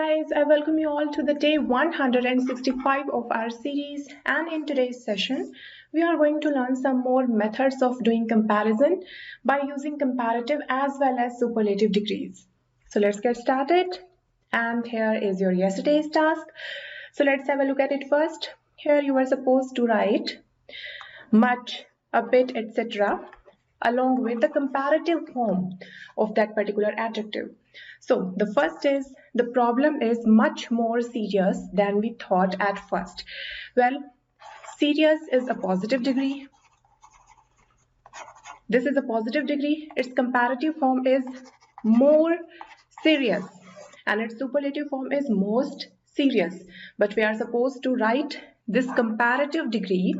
guys, I welcome you all to the day 165 of our series, and in today's session we are going to learn some more methods of doing comparison by using comparative as well as superlative degrees. So let's get started, and here is your yesterday's task. So let's have a look at it first. Here you are supposed to write much, a bit, etc. along with the comparative form of that particular adjective. So the first is, the problem is much more serious than we thought at first. Well, serious is a positive degree. This is a positive degree. Its comparative form is more serious and its superlative form is most serious. But we are supposed to write this comparative degree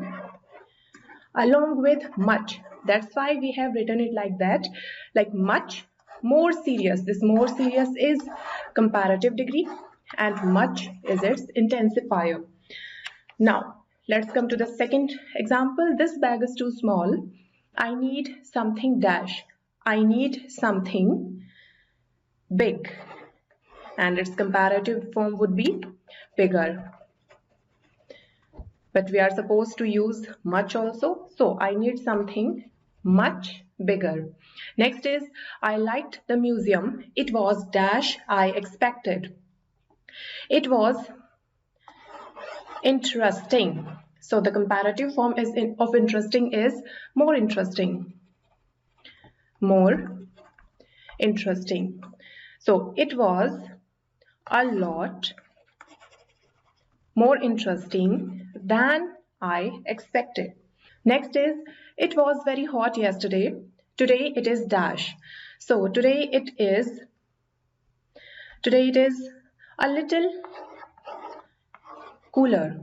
along with much. That's why we have written it like that, like much more serious. This more serious is comparative degree and much is its intensifier. Now let's come to the second example. This bag is too small. I need something dash. I need something big, and its comparative form would be bigger. But we are supposed to use much also. So I need something much bigger. Next is, I liked the museum. It was dash I expected. It was interesting. So the comparative form is of interesting is more interesting. More interesting. So it was a lot more interesting than I expected. Next is, it was very hot yesterday. Today it is dash. So today it is a little cooler.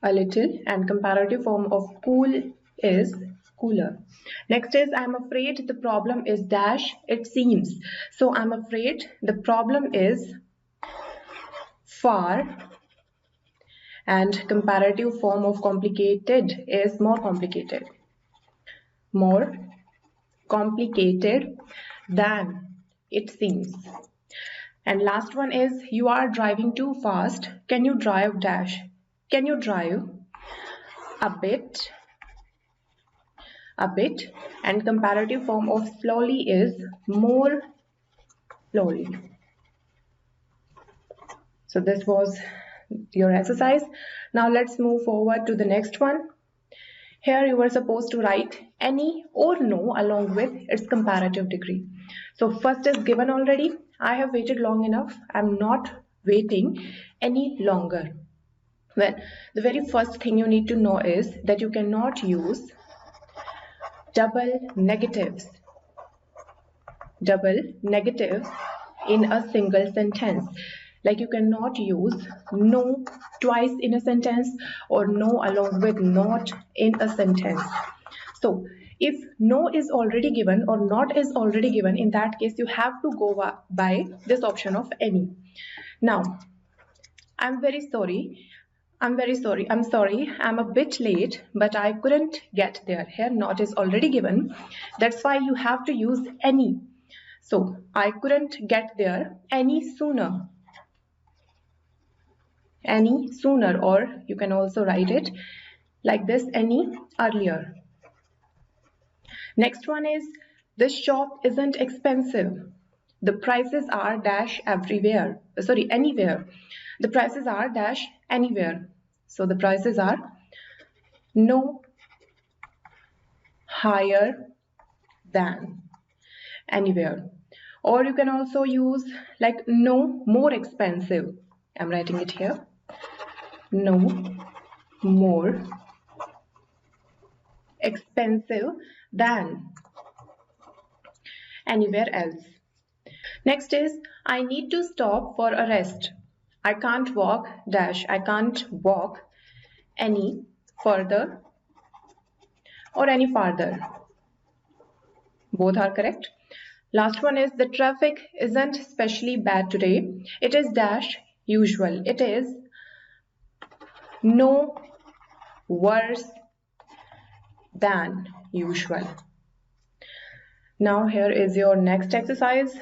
A little, and comparative form of cool is cooler. Next is, I'm afraid the problem is dash it seems. So I'm afraid the problem is far, and comparative form of complicated is more complicated. More complicated than it seems. And last one is, you are driving too fast. Can you drive dash? Can you drive a bit, and comparative form of slowly is more slowly. So this was your exercise. Now let's move forward to the next one. Here you are supposed to write any or no along with its comparative degree. So first is given already. I have waited long enough. I'm not waiting any longer. Well, the very first thing you need to know is that you cannot use double negatives in a single sentence. Like you cannot use no twice in a sentence or no along with not in a sentence. So if no is already given or not is already given, in that case you have to go by this option of any. Now, I'm sorry, I'm a bit late, but I couldn't get there. Here not is already given. That's why you have to use any. So I couldn't get there any sooner. Any sooner, or you can also write it like this, any earlier. Next one is, this shop isn't expensive. The prices are dash everywhere. Anywhere. The prices are dash anywhere. So the prices are no higher than anywhere. Or you can also use like no more expensive. I'm writing it here. No more expensive than anywhere else. Next is, I need to stop for a rest. I can't walk dash. I can't walk any further or any farther. Both are correct. Last one is, the traffic isn't especially bad today. It is dash usual. It is no worse than usual. Now here is your next exercise.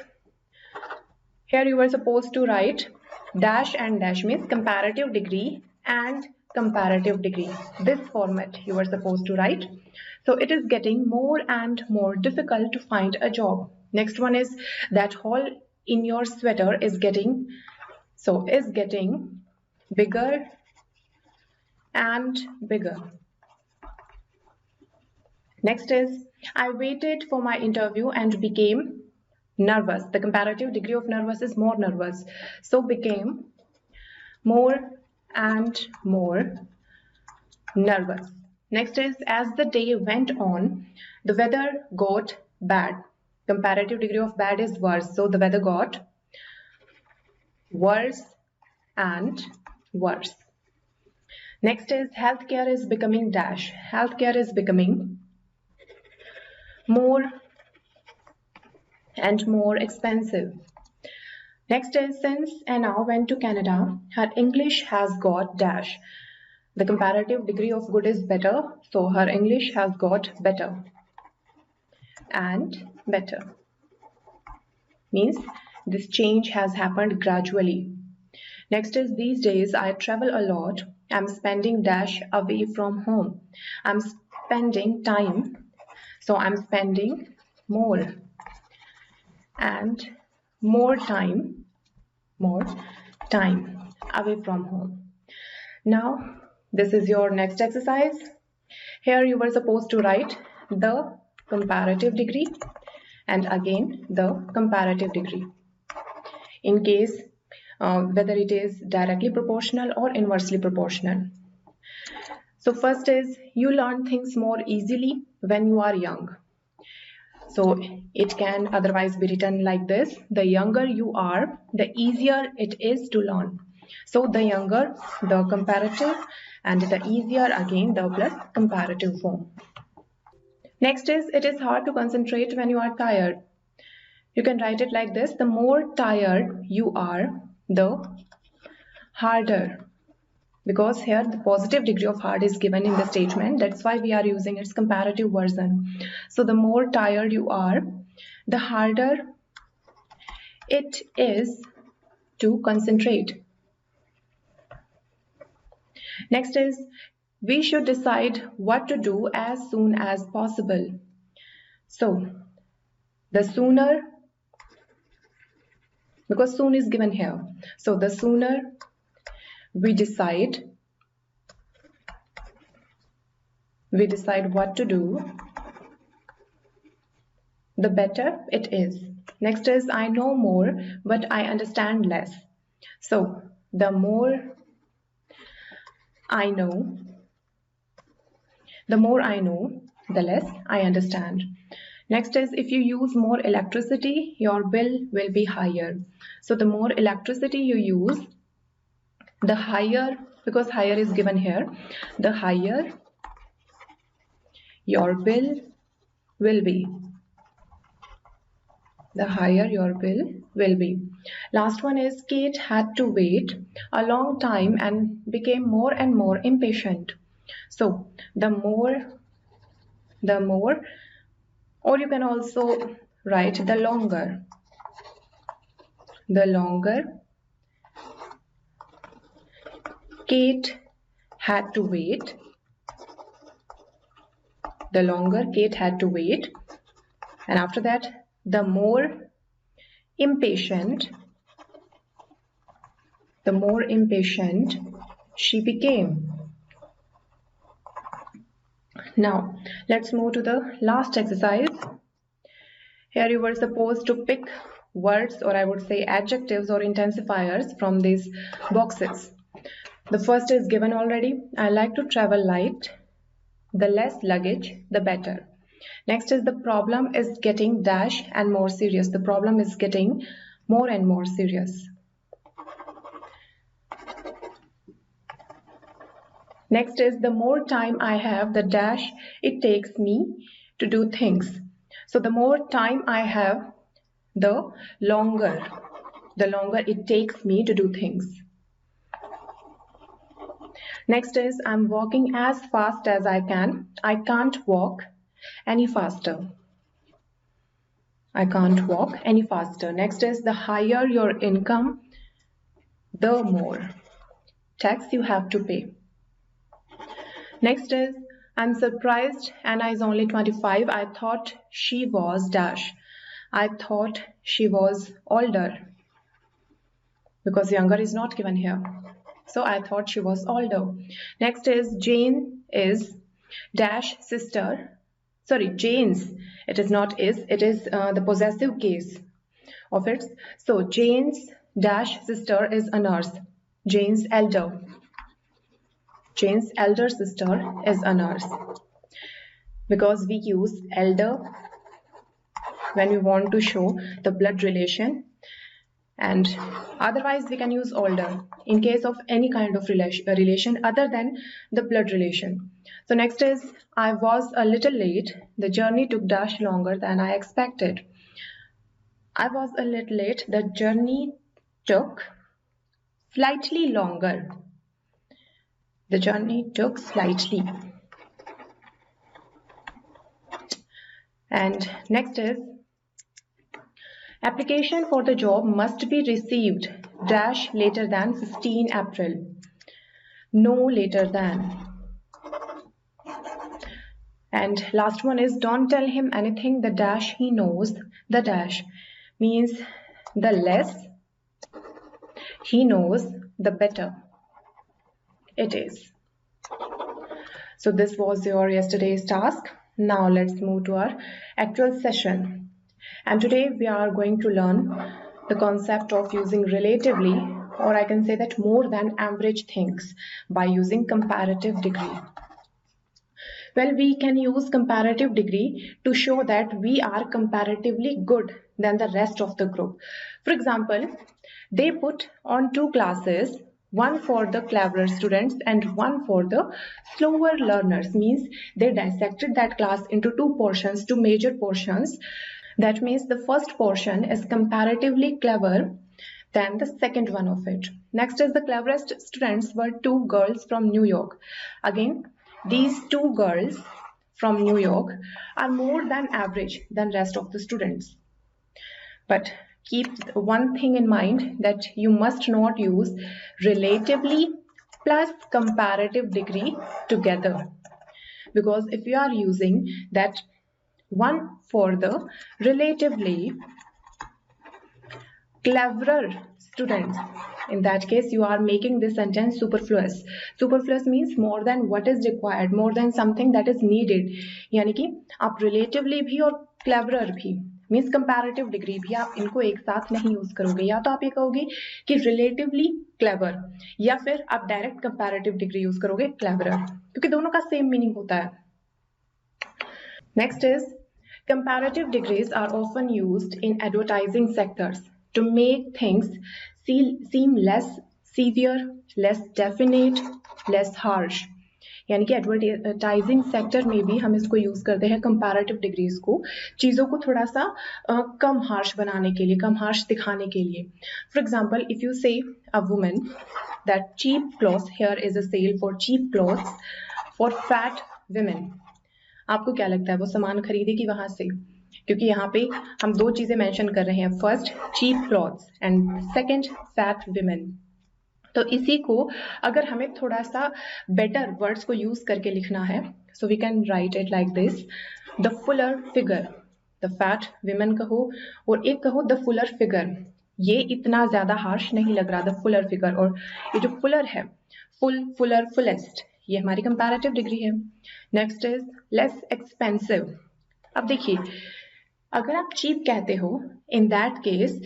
Here you were supposed to write dash and dash, means comparative degree and comparative degree. This format you were supposed to write. So it is getting more and more difficult to find a job. Next one is that hole in your sweater is getting bigger and bigger. Next is I waited for my interview and became nervous. The comparative degree of nervous is more nervous. So became more and more nervous. Next is as the day went on, the weather got bad. Comparative degree of bad is worse. So the weather got worse and worse. Next is healthcare is becoming dash. Healthcare is becoming more and more expensive. Next is since Anna went to Canada, her English has got dash. The comparative degree of good is better, so her English has got better and better. Means this change has happened gradually. Next is these days I travel a lot. I'm spending dash away from home. I'm spending time, so I'm spending more and more time away from home. Now this is your next exercise. Here you were supposed to write the comparative degree and again the comparative degree in case whether it is directly proportional or inversely proportional. So first is you learn things more easily when you are young. So it can otherwise be written like this: the younger you are, the easier it is to learn. So the younger, the comparative, and the easier again the plus comparative form. Next is it is hard to concentrate when you are tired. You can write it like this: the more tired you are, the harder. Because here the positive degree of hard is given in the statement, that's why we are using its comparative version. So the more tired you are, the harder it is to concentrate. Next is we should decide what to do as soon as possible. So the sooner, because soon is given here, so the sooner we decide what to do, the better it is. Next is I know more but I understand less. So the more I know, the less I understand. Next is if you use more electricity, your bill will be higher. So the more electricity you use, the higher, because higher is given here, the higher your bill will be. The higher your bill will be. Last one is Kate had to wait a long time and became more and more impatient. So the more, or you can also write the longer. The longer Kate had to wait, the longer Kate had to wait, and after that the more impatient she became. Now let's move to the last exercise. Here you were supposed to pick words, or I would say adjectives or intensifiers from these boxes. The first is given already. I like to travel light. The less luggage, the better. Next is the problem is getting dash and more serious. The problem is getting more and more serious. Next is the more time I have, the dash it takes me to do things. So the more time I have, the longer it takes me to do things. Next is I'm walking as fast as I can. I can't walk any faster. I can't walk any faster. Next is the higher your income, the more tax you have to pay. Next is, I'm surprised Anna is only 25. I thought she was dash. I thought she was older, because younger is not given here. So I thought she was older. Next is, Jane is dash sister. Sorry, Jane's. It is not is. It is the possessive case of it. So Jane's dash sister is a nurse. Jane's elder. Jane's elder sister is a nurse. Because we use elder when we want to show the blood relation, and otherwise we can use older in case of any kind of relation other than the blood relation. So next is, I was a little late. The journey took dash longer than I expected. I was a little late. The journey took slightly longer. The journey took slightly. And next is, application for the job must be received dash later than 15 April. No later than. And last one is, don't tell him anything the dash he knows. The dash means the less he knows, the better it is. So this was your yesterday's task. Now let's move to our actual session. And today we are going to learn the concept of using relatively, or I can say that more than average things, by using comparative degree. Well, we can use comparative degree to show that we are comparatively good than the rest of the group. For example, they put on 2 classes, one for the cleverer students and one for the slower learners. Means they dissected that class into 2 portions, 2 major portions. That means the first portion is comparatively clever than the second one of it. Next is, the cleverest students were 2 girls from New York. Again, these 2 girls from New York are more than average than rest of the students. But keep one thing in mind, that you must not use relatively plus comparative degree together. Because if you are using that one for the relatively cleverer students, in that case you are making this sentence superfluous. Superfluous means more than what is required, more than something that is needed. यानी कि आप relatively भी और cleverer भी, means comparative degree भी, आप इनको एक साथ नहीं यूज करोगे. या तो आप ये कहोगे कि relatively clever, या फिर आप direct comparative degree यूज करोगे cleverer, क्योंकि दोनों का same meaning होता है. Next is, comparative degrees are often used in advertising sectors to make things seem less severe, less definite, less harsh. यानी कि एडवर्टाइजिंग सेक्टर में भी हम इसको यूज करते हैं कंपैरेटिव डिग्रीज को, चीजों को थोड़ा सा कम हार्श बनाने के लिए, कम हार्श दिखाने के लिए. For example, if you say a woman that cheap clothes, here is a sale for cheap clothes for fat women, आपको क्या लगता है वो सामान खरीदेगी वहां से? क्योंकि यहाँ पे हम 2 चीजें मेंशन कर रहे हैं, first cheap clothes and second fat women. तो इसी को अगर हमें थोड़ा सा बेटर वर्ड्स को यूज करके लिखना है, so we can write it like this, the fuller figure. The fat women कहो और एक कहो द फुलर फिगर. ये इतना ज्यादा हार्श नहीं लग रहा, द फुलर फिगर. और ये जो फुलर है, फुल, फुलर, फुलेस्ट, ये हमारी कंपैरेटिव डिग्री है. Next is less expensive. अब देखिए, अगर आप चीप कहते हो, इन that case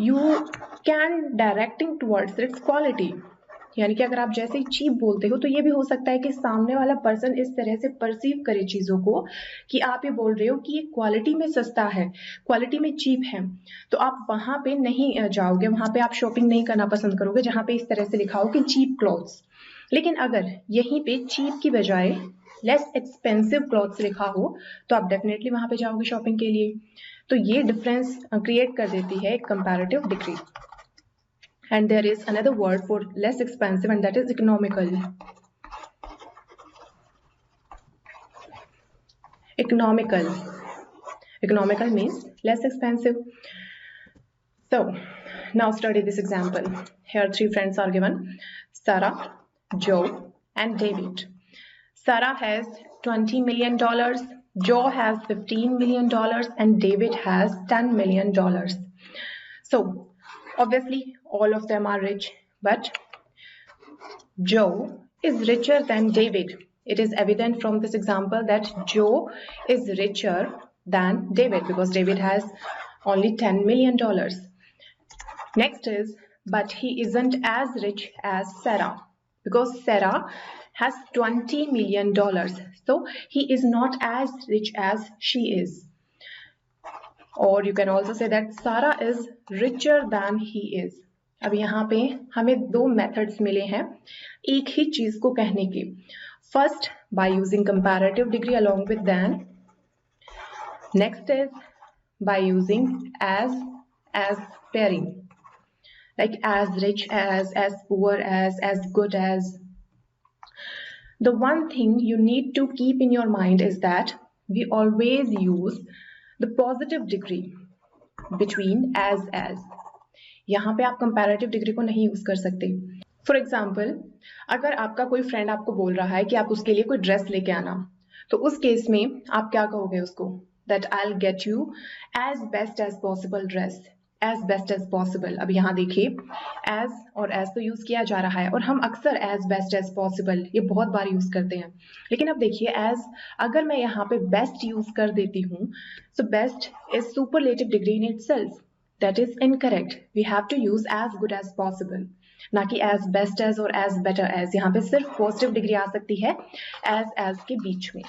you can directing towards it's quality. यानी कि अगर आप जैसे ही चीप बोलते हो, तो ये भी हो सकता है कि सामने वाला पर्सन इस तरह से परसीव करे चीजों को कि आप ये बोल रहे हो कि ये क्वालिटी में सस्ता है, क्वालिटी में चीप है. तो आप वहां पे नहीं जाओगे, वहां पे आप शॉपिंग नहीं करना पसंद करोगे जहां पे इस तरह से लिखा हो कि चीप क्लॉथ्स. लेकिन अगर यहीं पे चीप की बजाय लेस एक्सपेंसिव क्लॉथ्स लिखा हो, तो आप डेफिनेटली वहां पे जाओगे शॉपिंग के लिए. तो ये डिफरेंस क्रिएट कर देती है एक comparative degree. And there is another word for less expensive, and that is economical. Economical. Economical means less expensive. So now study this example. Here 3 friends are given: Sarah, Joe, and David. Sarah has $20 million, Joe has $15 million, and David has $10 million. So obviously all of them are rich, but Joe is richer than David. It is evident from this example that Joe is richer than David because David has only $10 million. Next is, but he isn't as rich as Sarah because Sarah has $20 million. So he is not as rich as she is. Or you can also say that Sarah is richer than he is. अब यहाँ पे हमें 2 methods मिले हैं एक ही चीज को कहने के. First by using comparative degree along with than. Next is by using as pairing, like as rich as poor as good as. The one thing you need to keep in your mind is that we always use the positive degree between as. यहाँ पे आप comparative degree को नहीं use कर सकते. For example, अगर आपका कोई फ्रेंड आपको बोल रहा है कि आप उसके लिए कोई ड्रेस लेके आना, तो उस केस में आप क्या कहोगे उसको? That I will get you as best as possible dress, as best as possible. अब यहाँ देखिए एज और एज तो यूज किया जा रहा है और हम अक्सर एज बेस्ट एज पॉसिबल ये बहुत बार यूज करते हैं. लेकिन अब देखिए एज अगर मैं यहाँ पे बेस्ट यूज कर देती हूँ, so best is superlative degree in itself. That is incorrect. We have to use as good as possible, ना कि as best as और as better as. यहाँ पे सिर्फ पॉजिटिव डिग्री आ सकती है as के बीच में.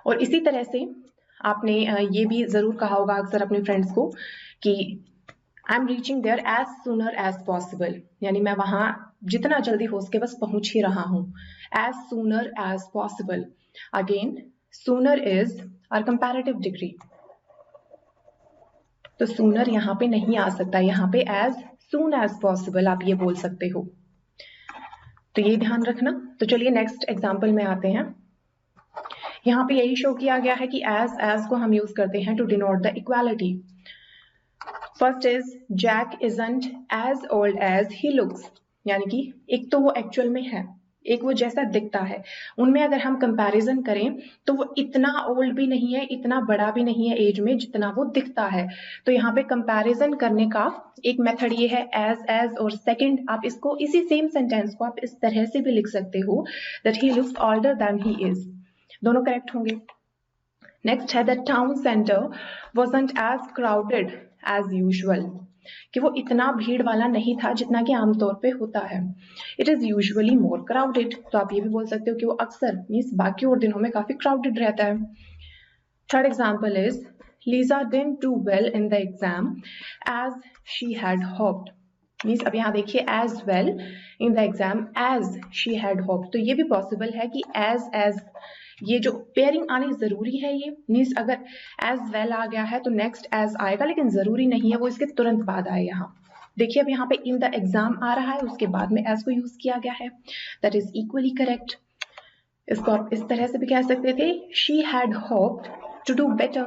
और इसी तरह से आपने ये भी जरूर कहा होगा अक्सर अपने फ्रेंड्स को कि I am reaching there as sooner as possible, यानी मैं वहां जितना जल्दी हो सके बस पहुंच ही रहा हूं. as sooner as possible. Again, sooner is our comparative degree. तो सूनर यहाँ पे नहीं आ सकता, यहाँ पे एज सून एज पॉसिबल आप ये बोल सकते हो. तो ये ध्यान रखना. तो चलिए नेक्स्ट एग्जांपल में आते हैं. यहाँ पे यही शो किया गया है कि एज को हम यूज करते हैं to denote the equality. First is Jack isn't as old as he looks, यानी कि एक तो वो एक्चुअल में है, एक वो जैसा दिखता है. उनमें अगर हम कंपैरिजन करें तो वो इतना ओल्ड भी नहीं है, इतना बड़ा भी नहीं है एज में जितना वो दिखता है. तो यहाँ पे कंपैरिजन करने का एक मेथड ये है एज. और सेकंड, आप इसको इसी सेम सेंटेंस को आप इस तरह से भी लिख सकते हो that he looks older than he is. दोनों करेक्ट होंगे. नेक्स्ट है the town centre wasn't as crowded as usual, कि वो इतना भीड़ वाला नहीं था जितना कि आमतौर पे होता है. It is usually more crowded. तो आप ये भी बोल सकते हो कि वो अक्सर मीन्स बाकी और दिनों में काफी क्राउडेड रहता है. Third example is Lisa didn't do well in the exam as she had hoped. Means अब यहाँ देखिए as well in the exam as she had hoped. तो ये भी पॉसिबल है कि एज ये जो पेयरिंग आनी जरूरी है, ये मीन्स अगर एज वेल आ गया है तो नेक्स्ट एज आएगा, लेकिन जरूरी नहीं है वो इसके तुरंत बाद आए. यहाँ देखिए अब यहाँ पे इन द एग्जाम आ रहा है, उसके बाद में एज को यूज किया गया है. That is equally correct. इसको आप इस तरह से भी कह सकते थे, she had hoped to do better.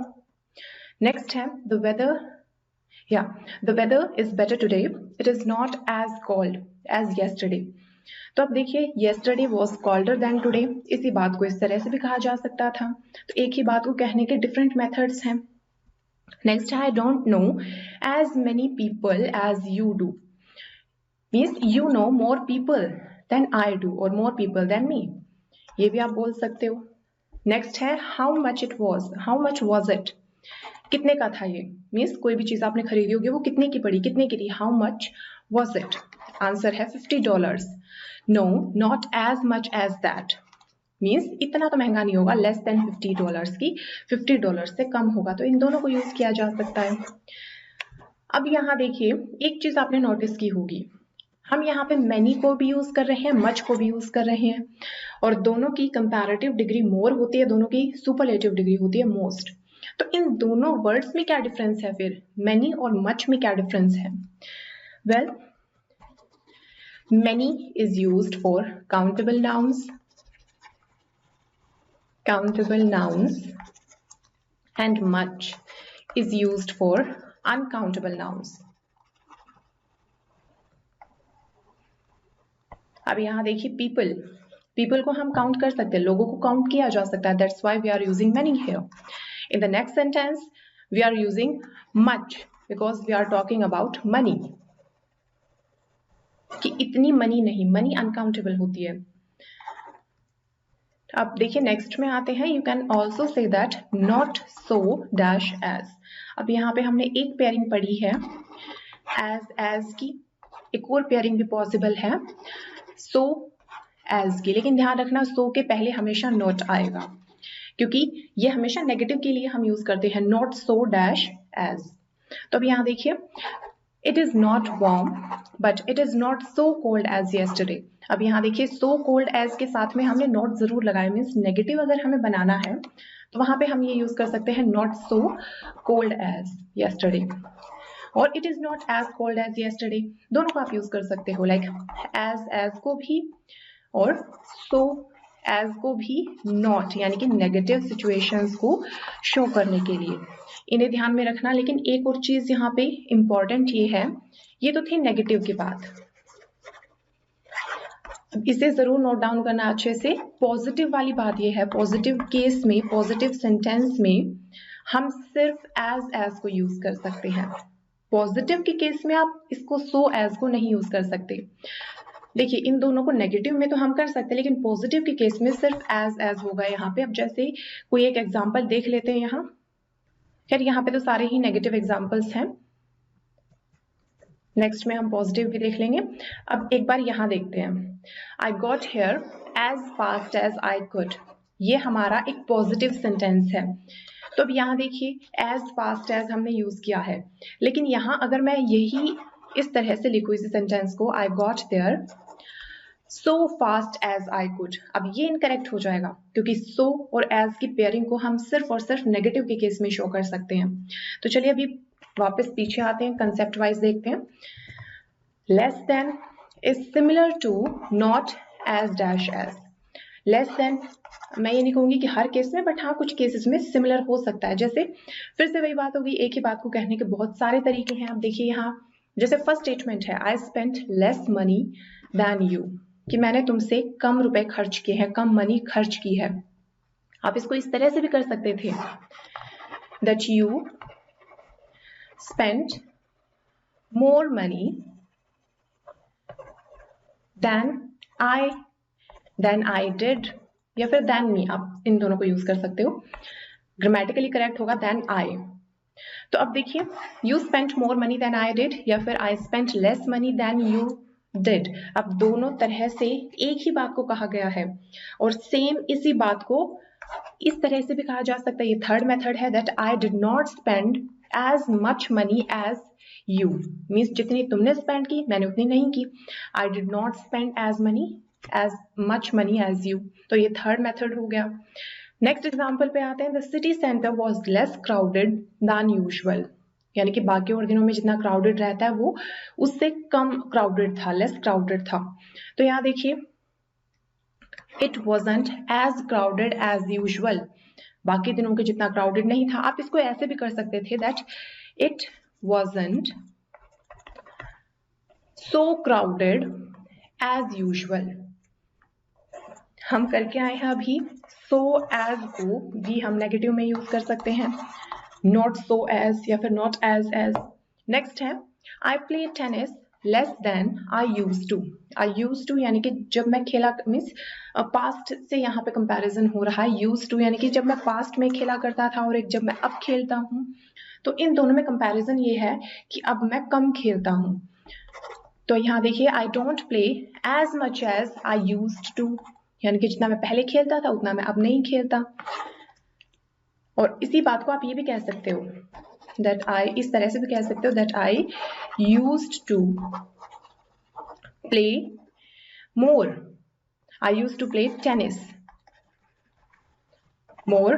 Next है the weather. The weather is better today, it is not as cold as yesterday. तो अब देखिए yesterday was colder than today, इसी बात को इस तरह से भी कहा जा सकता था. तो एक ही बात को कहने के डिफरेंट मेथड्स हैं. नेक्स्ट है I don't know as many people as you do, means you know more people than I do or more people than me. ये भी आप बोल सकते हो. नेक्स्ट है how much was it, कितने का था ये. मीन्स कोई भी चीज आपने खरीदी होगी वो कितने की पड़ी, कितने की थी. how much was it, answer है $50. No, not as much as that. Means इतना तो महंगा नहीं होगा, लेस देन $50 की, $50 से कम होगा. तो इन दोनों को यूज किया जा सकता है. अब यहाँ देखिए एक चीज आपने नोटिस की होगी, हम यहाँ पे many को भी यूज कर रहे हैं, much को भी यूज कर रहे हैं, और दोनों की कंपैरेटिव डिग्री मोर होती है, दोनों की सुपरलेटिव डिग्री होती है मोस्ट. तो इन दोनों वर्ड्स में क्या डिफरेंस है, फिर many और much में क्या डिफरेंस है? Well, many is used for countable nouns and much is used for uncountable nouns. अब यहाँ देखिए people को हम काउंट कर सकते हैं, लोगों को काउंट किया जा सकता है. That's why we are using many here. In the next sentence we are using much because we are talking about money. कि इतनी मनी नहीं, मनी अनकाउंटेबल होती है. अब देखिए नेक्स्ट में आते हैं. You can also say that not so dash as. अब यहाँ पे हमने एक पेयरिंग पढ़ी है एज की, एक और पेयरिंग भी पॉसिबल है सो एज की, लेकिन ध्यान रखना सो के पहले हमेशा नॉट आएगा क्योंकि ये हमेशा नेगेटिव के लिए हम यूज करते हैं, नॉट सो डैश एज. तो अब यहाँ देखिए It is not warm, but it is not so cold as yesterday. अब यहाँ देखिए so cold as के साथ में हमने not जरूर लगाया, मीन्स नेगेटिव अगर हमें बनाना है तो वहां पे हम ये यूज कर सकते हैं not so cold as yesterday. और it is not as cold as yesterday, दोनों को आप यूज कर सकते हो, लाइक as को भी और so as को भी not, यानी कि नेगेटिव सिचुएशंस को शो करने के लिए. इन्हें ध्यान में रखना. लेकिन एक और चीज यहाँ पे इंपॉर्टेंट ये है, ये तो थी नेगेटिव की बात, इसे जरूर नोट डाउन करना अच्छे से. पॉजिटिव वाली बात ये है, पॉजिटिव केस में, पॉजिटिव सेंटेंस में हम सिर्फ एज को यूज कर सकते हैं. पॉजिटिव के केस में आप इसको सो एज को नहीं यूज कर सकते. देखिए इन दोनों को नेगेटिव में तो हम कर सकते हैं, लेकिन पॉजिटिव के केस में सिर्फ एज होगा यहाँ पे. अब जैसे कोई एक एग्जाम्पल देख लेते हैं यहाँ. खैर यहाँ पे तो सारे ही नेगेटिव एग्जाम्पल्स हैं, नेक्स्ट में हम पॉजिटिव भी देख लेंगे. अब एक बार यहाँ देखते हैं. I got here as fast as I could. ये हमारा एक पॉजिटिव सेंटेंस है. तो अब यहाँ देखिए एज फास्ट एज हमने यूज किया है, लेकिन यहाँ अगर मैं यही इस तरह से लिखूं इस सेंटेंस को, I got there so fast as I could, अब ये इनकरेक्ट हो जाएगा क्योंकि so और as की पेयरिंग को हम सिर्फ और सिर्फ नेगेटिव के केस में शो कर सकते हैं. तो चलिए अभी वापस पीछे आते हैं, कंसेप्ट वाइज देखते हैं. less than is similar to not as dash as. less than मैं ये नहीं कहूंगी कि हर केस में, बट हाँ कुछ केसेस में सिमिलर हो सकता है. जैसे फिर से वही बात होगी, एक ही बात को कहने के बहुत सारे तरीके हैं. अब देखिए यहाँ जैसे फर्स्ट स्टेटमेंट है, I spent less money than you, कि मैंने तुमसे कम रुपए खर्च किए हैं, कम मनी खर्च की है. आप इसको इस तरह से भी कर सकते थे, that you spent more money than I did, या फिर than me, आप इन दोनों को यूज कर सकते हो. ग्रामेटिकली करेक्ट होगा than I. तो अब देखिए you spent more money than I did या फिर I spent less money than you did. अब दोनों तरह से एक ही बात को कहा गया है और सेम इसी बात को इस तरह से भी कहा जा सकता है. ये थर्ड मेथड है, that I did not spend as much money as you, means जितनी तुमने स्पेंड की मैंने उतनी नहीं की. I did not spend as much money as you. तो ये थर्ड मेथड हो गया. नेक्स्ट एग्जाम्पल पे आते हैं. The city center was less crowded than usual, यानी कि बाकी और दिनों में जितना क्राउडेड रहता है वो उससे कम क्राउडेड था, लेस क्राउडेड था. तो यहाँ देखिए it wasn't as crowded as usual, बाकी दिनों के जितना क्राउडेड नहीं था. आप इसको ऐसे भी कर सकते थे, that it wasn't so crowded as usual. हम करके आए हैं अभी so as को भी हम नेगेटिव में यूज कर सकते हैं, not so as या फिर not as. नेक्स्ट है I play tennis less than I used to. I used to यानी कि जब मैं खेला, मीन्स पास्ट से यहाँ पे कंपैरिजन हो रहा है. used to यानी कि जब मैं पास्ट में खेला करता था और एक जब मैं अब खेलता हूँ, तो इन दोनों में कंपैरिजन ये है कि अब मैं कम खेलता हूँ. तो यहाँ देखिए I don't play as much as I used to, यानी कि जितना मैं पहले खेलता था उतना मैं अब नहीं खेलता. और इसी बात को आप ये भी कह सकते हो, that I, इस तरह से भी कह सकते हो that I used to play more. I used to play tennis more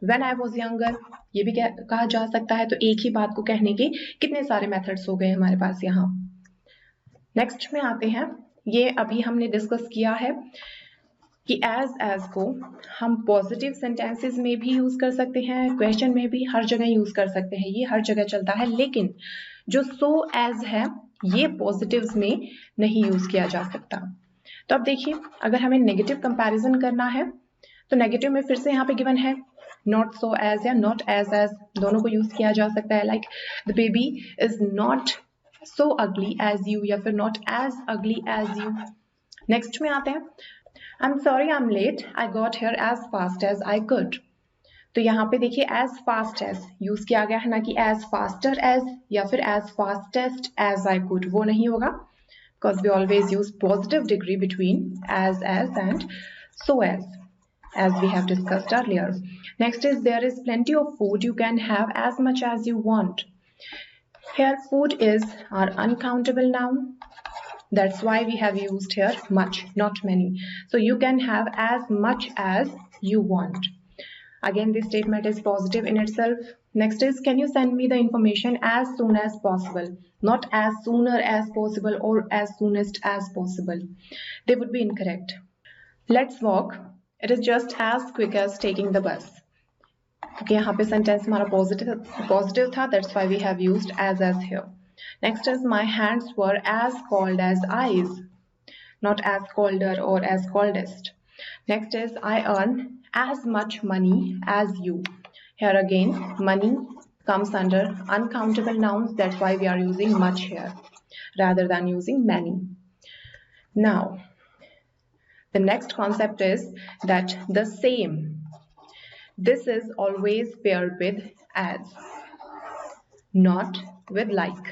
when I was younger. ये भी कहा जा सकता है. तो एक ही बात को कहने के कितने सारे मेथड्स हो गए हमारे पास यहाँ. नेक्स्ट में आते हैं, ये अभी हमने डिस्कस किया है कि एज को हम पॉजिटिव सेंटेंसेस में भी यूज कर सकते हैं, क्वेश्चन में भी, हर जगह यूज कर सकते हैं, ये हर जगह चलता है। लेकिन जो सो एज है ये पॉजिटिव्स में नहीं यूज किया जा सकता। तो अब देखिए, अगर हमें नेगेटिव कंपैरिजन करना है तो नेगेटिव में फिर से यहाँ पे गिवन है नॉट सो एज या नॉट एज दोनों को यूज किया जा सकता है। Like the baby is not so ugly as you, या फिर not as ugly as you. Next में आते हैं, I am sorry I am late, I got here as fast as I could. तो यहाँ पे देखिए एज फास्ट एज यूज किया गया है, ना कि एज फास्टर एज या फिर as fastest as I could, वो नहीं होगा, because we always use positive degree between as and so as we have discussed earlier. Next is there is plenty of food, you can have as much as you want. Here food is our uncountable noun, that's why we have used here much, not many. So you can have as much as you want. Again this statement is positive in itself. Next is can you send me the information as soon as possible, not as sooner as possible or as soonest as possible, they would be incorrect. Let's walk, it is just as quick as taking the bus. क्योंकि यहाँ पे sentence हमारा positive था, that's why we have used as here. Next is my hands were as cold as ice, not as colder or as coldest. Next is I earn as much money as you. Here again money comes under uncountable nouns, that's why we are using much here rather than using many. Now the next concept is that the same, this is always paired with as, not with like.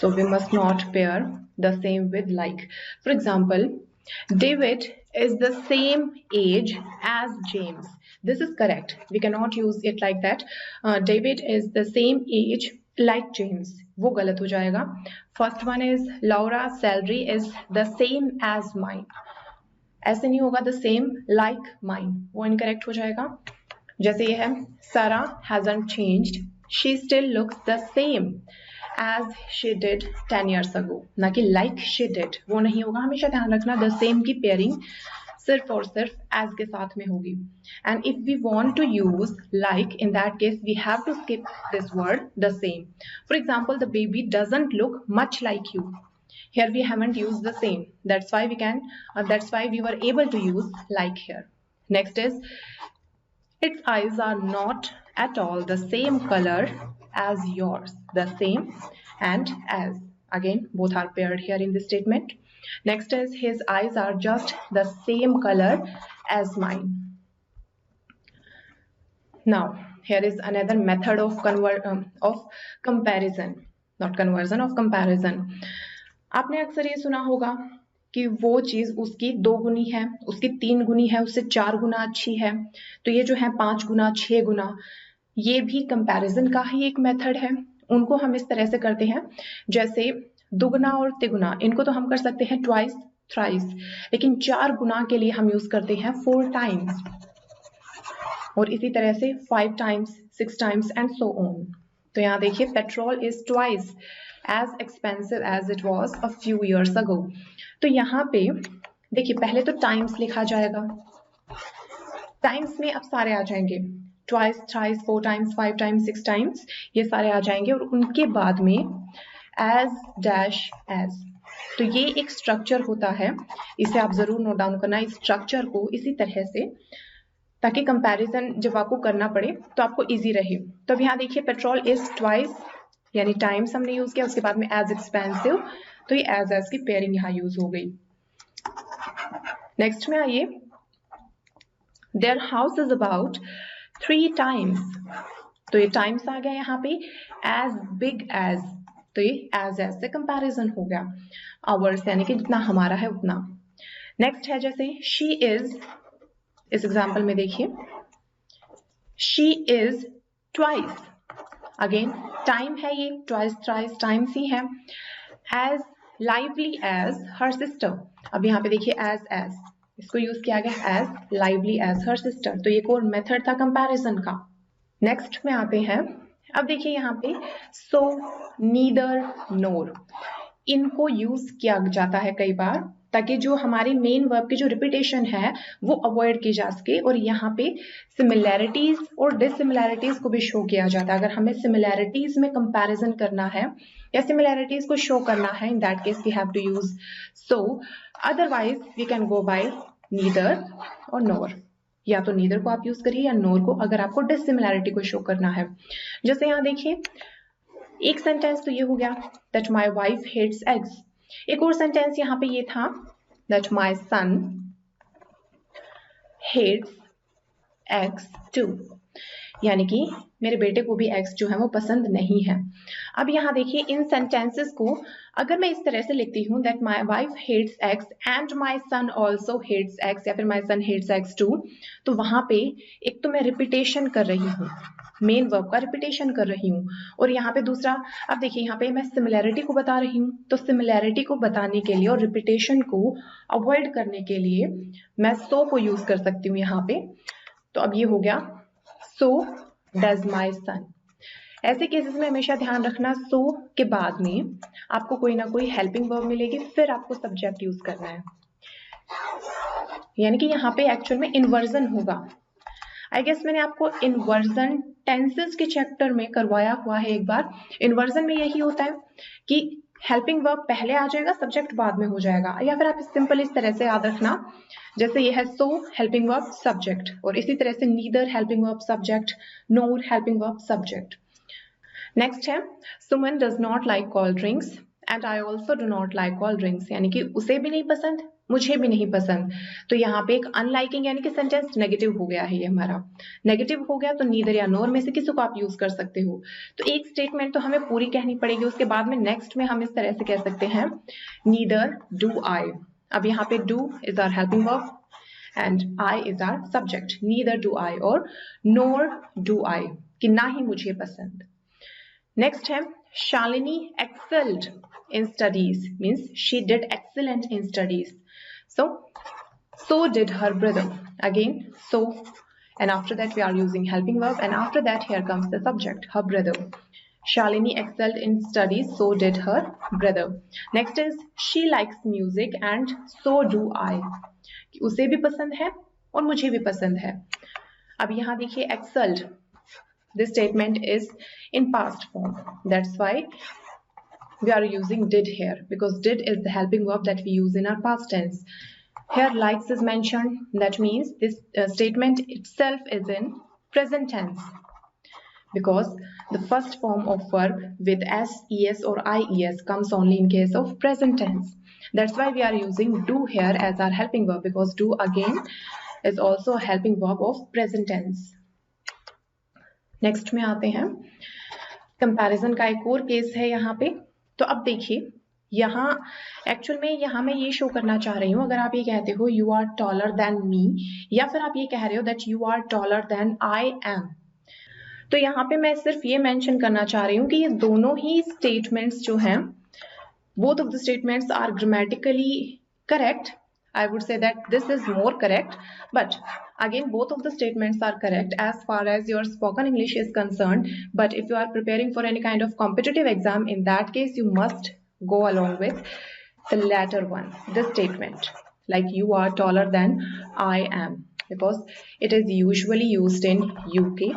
So we must not pair the same with like. For example, David is the same age as James. This is correct. We cannot use it like that. David is the same age like James. वो गलत हो जाएगा. First one is Laura's salary is the same as mine. ऐसे नहीं होगा the same like mine, वो incorrect हो जाएगा. जैसे ये है Sarah hasn't changed, she still looks the same as she did 10 years ago, ना कि like she did, वो नहीं होगा. हमेशा ध्यान रखना the same की pairing सिर्फ और सिर्फ as के साथ में होगी. And if we want to use like, in that case we have to skip this word the same. For example, the baby doesn't look much like you. Here we haven't used the same, that's why we were able to use like here. Next is its eyes are not at all the same color as yours. The same and as, again both are paired here in this statement. Next is his eyes are just the same color as mine. Now here is another method of comparison, not conversion, of comparison. आपने अक्सर ये सुना होगा कि वो चीज उसकी 2 गुनी है, उसकी 3 गुनी है, उससे 4 गुना अच्छी है, तो ये जो है 5 गुना 6 गुना, ये भी कंपैरिजन का ही एक मेथड है. उनको हम इस तरह से करते हैं, जैसे दुगुना और तिगुना, इनको तो हम कर सकते हैं ट्वाइस थ्राइस, लेकिन 4 गुना के लिए हम यूज करते हैं 4 टाइम्स, और इसी तरह से 5 times 6 times and so on. तो यहाँ देखिए petrol is twice as expensive as it was a few years ago. तो यहाँ पे देखिए पहले तो टाइम्स लिखा जाएगा, टाइम्स में अब सारे आ जाएंगे, twice thrice 4 times 5 times 6 times, ये सारे आ जाएंगे, और उनके बाद में एज डैश एज. तो ये एक स्ट्रक्चर होता है, इसे आप जरूर नोट डाउन करना, इस स्ट्रक्चर को इसी तरह से, ताकि कंपैरिजन जब आपको करना पड़े तो आपको इजी रहे. तो अब यहाँ देखिए पेट्रोल इज ट्वाइस, यानी टाइम्स हमने यूज किया, उसके बाद में एज एक्सपेंसिव, तो ये एज की पेयरिंग यहाँ यूज हो गई. नेक्स्ट में आइए, their house is about 3 times, तो ये टाइम्स आ गया यहाँ पे, एज बिग एज, तो ये एज से कंपैरिजन हो गया, आवर्स यानी कि जितना हमारा है उतना. नेक्स्ट है जैसे शी इज, इस एग्जाम्पल में देखिए she is twice, again time है, ये ट्वाइस थ्राइस टाइम्स ही है. As lively as her sister, अब यहाँ पे देखिए एज इसको यूज किया गया as lively as her sister, तो ये एक और मेथड था कंपैरिजन का. नेक्स्ट में आते हैं, अब देखिए यहाँ पे सो नीदर नोर, इनको यूज किया जाता है कई बार ताकि जो हमारी मेन वर्ब की जो रिपीटेशन है वो अवॉइड की जा सके। और यहाँ पे सिमिलैरिटीज और डिसिमिलैरिटीज को भी शो किया जाता है। अगर हमें सिमिलैरिटीज में कंपैरिजन करना है या सिमिलैरिटीज को शो करना है, in that case we have to use so, otherwise we can go by neither और नोर। या तो नीदर को आप यूज करिए या नोर को अगर आपको डिसिमिलैरिटी को शो करना है। जैसे यहाँ देखिए, एक सेंटेंस तो ये हो गया that my wife hates eggs. एक और सेंटेंस यहाँ पे ये था that my son hates eggs too, यानी कि मेरे बेटे को भी एग्स जो है वो पसंद नहीं है। अब यहाँ देखिए, इन सेंटेंसेस को अगर मैं इस तरह से लिखती हूँ that my wife hates eggs and my son also hates eggs, या फिर my son hates eggs too, तो वहां पे एक तो मैं रिपीटेशन कर रही हूँ, मेन वर्ब का रिपीटेशन कर रही हूँ, और यहाँ पे दूसरा, अब देखिए यहाँ पे मैं सिमिलैरिटी को बता रही हूँ, तो सिमिलैरिटी को बताने के लिए और रिपीटेशन को अवॉइड करने के लिए मैं सो को यूज कर सकती हूँ यहाँ पे। तो अब ये हो गया सो डज माई सन। ऐसे केसेस में हमेशा ध्यान रखना सो के बाद में आपको कोई ना कोई हेल्पिंग वर्ब मिलेगी, फिर आपको सब्जेक्ट यूज करना है। यानी कि यहाँ पे एक्चुअल में इन्वर्जन होगा। आई गेस मैंने आपको इन्वर्जन टेंसेस के चैप्टर में करवाया हुआ है एक बार। इन्वर्जन में यही होता है कि हेल्पिंग वर्ब पहले आ जाएगा, सब्जेक्ट बाद में हो जाएगा। या फिर आप सिंपल इस तरह से याद रखना, जैसे ये है सो हेल्पिंग वर्ब सब्जेक्ट, और इसी तरह से neither helping verb subject, nor helping verb subject. Next है Suman does not like cold drinks and I also do not like cold drinks, यानी कि उसे भी नहीं पसंद, मुझे भी नहीं पसंद। तो यहाँ पे एक अनलाइकिंग यानी कि सेंटेंस नेगेटिव हो गया है, ये हमारा नेगेटिव हो गया। तो नीदर या नोर में से किसी को आप यूज कर सकते हो। तो एक स्टेटमेंट तो हमें पूरी कहनी पड़ेगी, उसके बाद में नेक्स्ट में हम इस तरह से कह सकते हैं नीदर डू आई। अब यहाँ पे do is our helping verb and I is our subject. Neither do I और नोर डू आई, कि ना ही मुझे पसंद। नेक्स्ट है Shalini excelled in studies, means she did excellent in studies. So did her brother. Again so, and after that we are using helping verb, and after that here comes the subject, her brother. Shalini excelled in studies, so did her brother. Next is she likes music and so do I. उसे भी पसंद है और मुझे भी पसंद है। अब यहाँ देखिए excelled, this statement is in past form, that's why we are using did here, because did is the helping verb that we use in our past tense. Here likes is mentioned, that means this statement itself is in present tense, because the first form of verb with s, es or ies comes only in case of present tense. That's why we are using do here as our helping verb, because do again is also a helping verb of present tense. Next में आते हैं, comparison का एक और case है यहाँ पे। तो अब देखिए, यहाँ एक्चुअल में यहाँ मैं ये शो करना चाह रही हूँ, अगर आप ये कहते हो you are taller than me, या फिर आप ये कह रहे हो that you are taller than I am, तो यहाँ पे मैं सिर्फ ये मेंशन करना चाह रही हूँ कि ये दोनों ही स्टेटमेंट्स जो हैं, both of the statements are grammatically correct. I would say that this is more correct, but again both of the statements are correct as far as your spoken English is concerned. But if you are preparing for any kind of competitive exam, in that case you must go along with the latter one, the statement like you are taller than I am, because it is usually used in UK,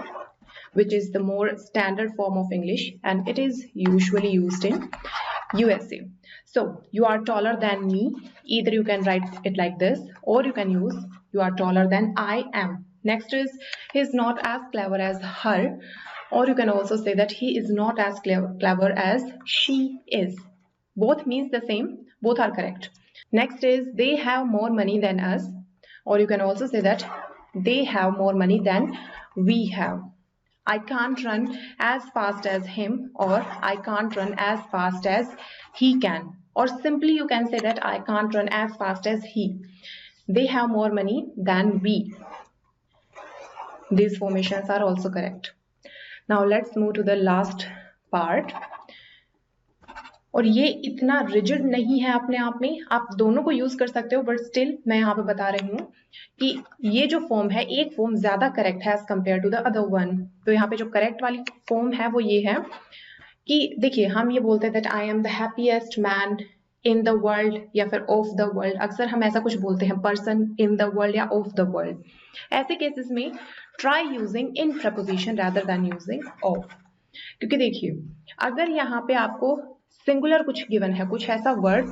which is the more standard form of English, and it is usually used in USA. So you are taller than me, either you can write it like this or you can use you are taller than I am. Next is he is not as clever as her, or you can also say that he is not as clever as she is. Both means the same, both are correct. Next is they have more money than us, or you can also say that they have more money than we have. I can't run as fast as him, or I can't run as fast as he can, or simply you can say that I can't run as fast as he. They have more money than we. These formations are also correct. Now let's move to the last part. और ये इतना rigid नहीं है अपने आप में, आप दोनों को यूज कर सकते हो, बट स्टिल मैं यहाँ पे बता रही हूँ कि ये जो फॉर्म है, एक फॉर्म ज्यादा करेक्ट है as compare to the other one. तो यहाँ पे जो करेक्ट वाली फॉर्म है वो ये है कि देखिए, हम ये बोलते हैं that I am the happiest man in the world या फिर ऑफ द वर्ल्ड, अक्सर हम ऐसा कुछ बोलते हैं, पर्सन इन द वर्ल्ड या ऑफ द वर्ल्ड। ऐसे केसेस में try using in preposition rather than using of. क्योंकि देखिए अगर यहाँ पे आपको सिंगुलर कुछ गिवन है, कुछ ऐसा वर्ड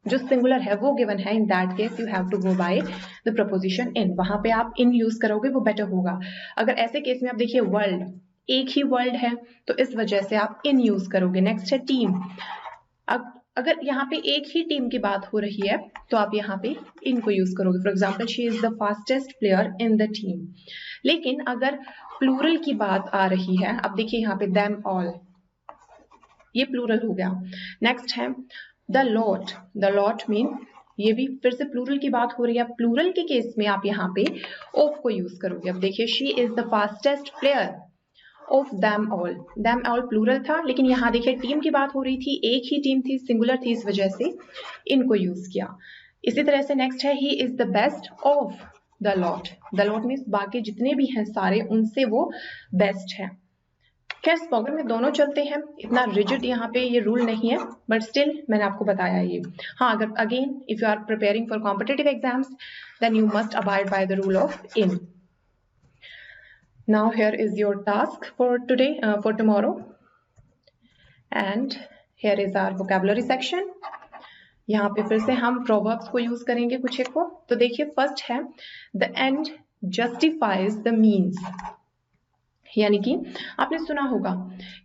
जो सिंगुलर है वो गिवन है, in that case you have to go by the preposition in, वहां पे आप इन यूज करोगे, वो बेटर होगा। अगर ऐसे केस में आप देखिए वर्ल्ड, एक ही वर्ल्ड है तो इस वजह से आप इन यूज करोगे। नेक्स्ट है टीम, अगर यहाँ पे एक ही टीम की बात हो रही है तो आप यहाँ पे इन को यूज करोगे। For example she is the fastest player in the team. लेकिन अगर प्लूरल की बात आ रही है, अब देखिए यहाँ पे देम ऑल, ये प्लूरल हो गया। नेक्स्ट है the lot, the lot mean ये भी फिर से प्लूरल की बात हो रही है। प्लूरल के केस में आप यहाँ पे ऑफ को यूज करोगे। अब देखिए she is the fastest player of them all plural था, लेकिन यहाँ देखिए टीम की बात हो रही थी, एक ही टीम थी, सिंगुलर थी, इस वजह से इनको यूज किया। इसी तरह से नेक्स्ट है he is the best of the lot, the lot means बाकी जितने भी हैं सारे उनसे वो बेस्ट है। खैर स्पोकन में दोनों चलते हैं, इतना रिजिड यहाँ पे ये रूल नहीं है, बट स्टिल मैंने आपको बताया ये। हाँ, अगर again if you are preparing for competitive exams then you must abide by the rule of in. Now here is your task for today, for tomorrow, and here is our vocabulary section. यहाँ पे फिर से हम proverbs को use करेंगे कुछ एक को। तो देखिए फर्स्ट है the end justifies the means, यानी कि आपने सुना होगा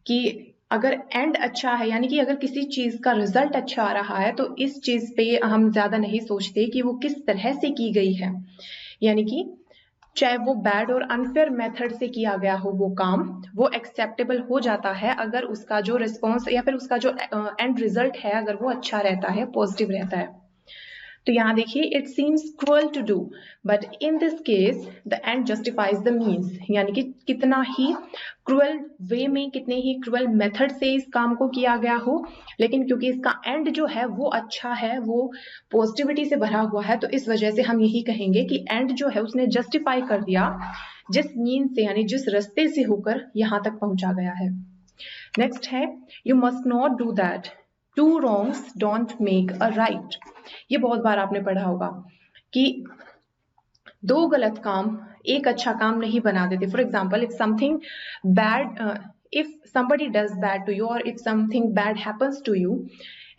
कि अगर एंड अच्छा है, यानी कि अगर किसी चीज का रिजल्ट अच्छा आ रहा है तो इस चीज पे हम ज्यादा नहीं सोचते कि वो किस तरह से की गई है, यानी कि चाहे वो बैड और अनफेयर मेथड से किया गया हो वो काम, वो एक्सेप्टेबल हो जाता है अगर उसका जो रिस्पॉन्स या फिर उसका जो एंड रिजल्ट है अगर वो अच्छा रहता है, पॉजिटिव रहता है। तो यहाँ देखिए it seems cruel to do but in this case the end justifies the means, यानी कि कितना ही क्रूअल वे में, कितने ही क्रूअल मेथड से इस काम को किया गया हो, लेकिन क्योंकि इसका एंड जो है वो अच्छा है, वो पॉजिटिविटी से भरा हुआ है, तो इस वजह से हम यही कहेंगे कि एंड जो है उसने जस्टिफाई कर दिया जिस मीन्स से, यानी जिस रास्ते से होकर यहाँ तक पहुंचा गया है। नेक्स्ट है you must not do that, two wrongs don't make a right. ये बहुत बार आपने पढ़ा होगा कि दो गलत काम एक अच्छा काम नहीं बना देते। For example if something bad, if somebody does bad to you or if something bad happens to you,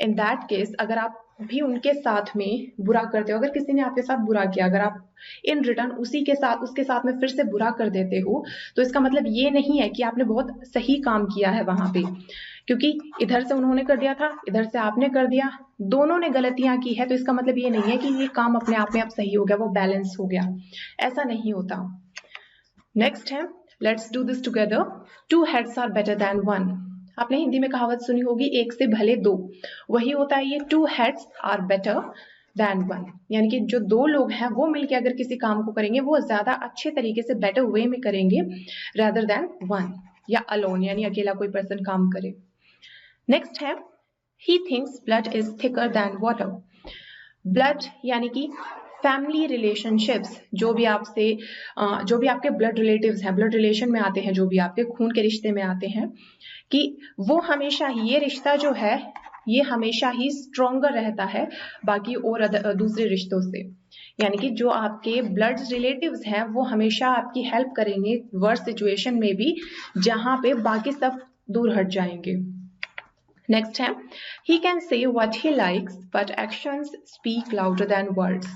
in that case अगर आप भी उनके साथ में बुरा करते हो, अगर किसी ने आपके साथ बुरा किया, अगर आप इन रिटर्न उसके साथ में फिर से बुरा कर देते हो, तो इसका मतलब ये नहीं है कि आपने बहुत सही काम किया है वहां पे, क्योंकि इधर से उन्होंने कर दिया था, इधर से आपने कर दिया, दोनों ने गलतियां की है, तो इसका मतलब ये नहीं है कि ये काम अपने आप में अब सही हो गया, वो बैलेंस हो गया, ऐसा नहीं होता। नेक्स्ट है let's do this together, two heads are better than one. आपने हिंदी में कहावत सुनी होगी एक से भले दो, वही होता है ये two heads are better than one, यानी कि जो दो लोग हैं वो मिलके अगर किसी काम को करेंगे वो ज्यादा अच्छे तरीके से बेटर वे में करेंगे रादर देन वन, या अलोन यानी अकेला कोई पर्सन काम करे। नेक्स्ट है he thinks blood is thicker than water. Blood यानी कि फैमिली रिलेशनशिप्स, जो भी आपके ब्लड रिलेटिव्स हैं, ब्लड रिलेशन में आते हैं, जो भी आपके खून के रिश्ते में आते हैं, कि वो हमेशा ही, ये रिश्ता जो है ये हमेशा ही स्ट्रॉन्गर रहता है बाकी और दूसरे रिश्तों से, यानी कि जो आपके ब्लड रिलेटिव्स हैं वो हमेशा आपकी हेल्प करेंगे वर्स्ट सिचुएशन में भी, जहां पे बाकी सब दूर हट जाएंगे। नेक्स्ट है he can say what he likes but actions speak louder than words,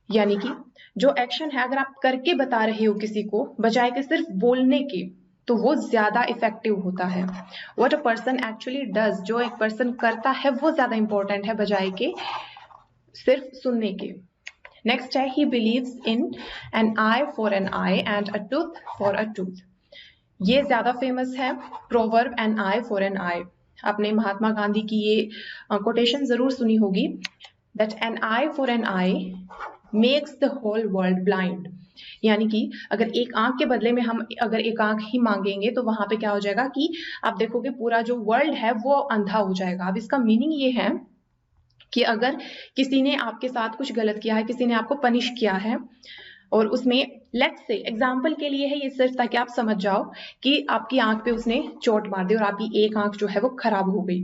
यानी कि जो एक्शन है अगर आप करके बता रहे हो किसी को बजाय के सिर्फ बोलने के, तो वो ज्यादा इफेक्टिव होता है। What a person actually does, जो एक पर्सन करता है वो ज्यादा इंपॉर्टेंट है बजाय के सिर्फ सुनने के। नेक्स्ट है he believes in an eye for an eye and a tooth for a tooth. ये ज्यादा फेमस है proverb an eye for an eye. आपने महात्मा गांधी की ये कोटेशन जरूर सुनी होगी, that an eye for an eye makes the whole world blind, यानी कि अगर एक आंख के बदले में हम अगर एक आंख ही मांगेंगे तो वहां पे क्या हो जाएगा कि आप देखोगे पूरा जो वर्ल्ड है वो अंधा हो जाएगा। अब इसका मीनिंग ये है कि अगर किसी ने आपके साथ कुछ गलत किया है, किसी ने आपको पनिश किया है और उसमें लेट्स से एग्जाम्पल के लिए है ये, सिर्फ ताकि आप समझ जाओ कि आपकी आंख पे उसने चोट मार दी और आपकी एक आंख जो है वो खराब हो गई।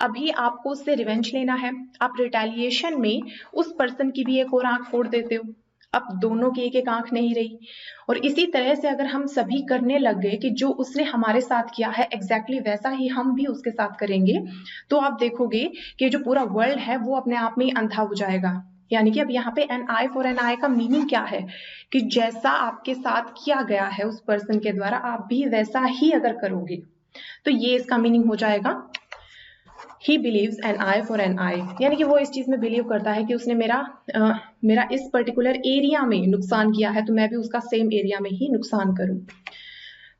अभी आपको उससे रिवेंज लेना है, आप रिटेलिएशन में उस पर्सन की भी एक और आंख फोड़ देते हो, अब दोनों की एक एक आंख नहीं रही। और इसी तरह से अगर हम सभी करने लग गए कि जो उसने हमारे साथ किया है एग्जैक्टली वैसा ही हम भी उसके साथ करेंगे, तो आप देखोगे कि जो पूरा वर्ल्ड है वो अपने आप में ही अंधा हो जाएगा। यानी कि अब यहाँ पे एन आई फॉर एन आई का मीनिंग क्या है कि जैसा आपके साथ किया गया है उस पर्सन के द्वारा, आप भी वैसा ही अगर करोगे, तो ये इसका मीनिंग हो जाएगा he believes an eye for an eye. यानी कि वो इस चीज में बिलीव करता है कि उसने मेरा इस पर्टिकुलर एरिया में नुकसान किया है, तो मैं भी उसका सेम एरिया में ही नुकसान करूं।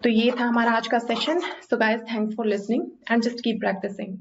तो ये था हमारा आज का session. So guys, thanks for listening and just keep practising.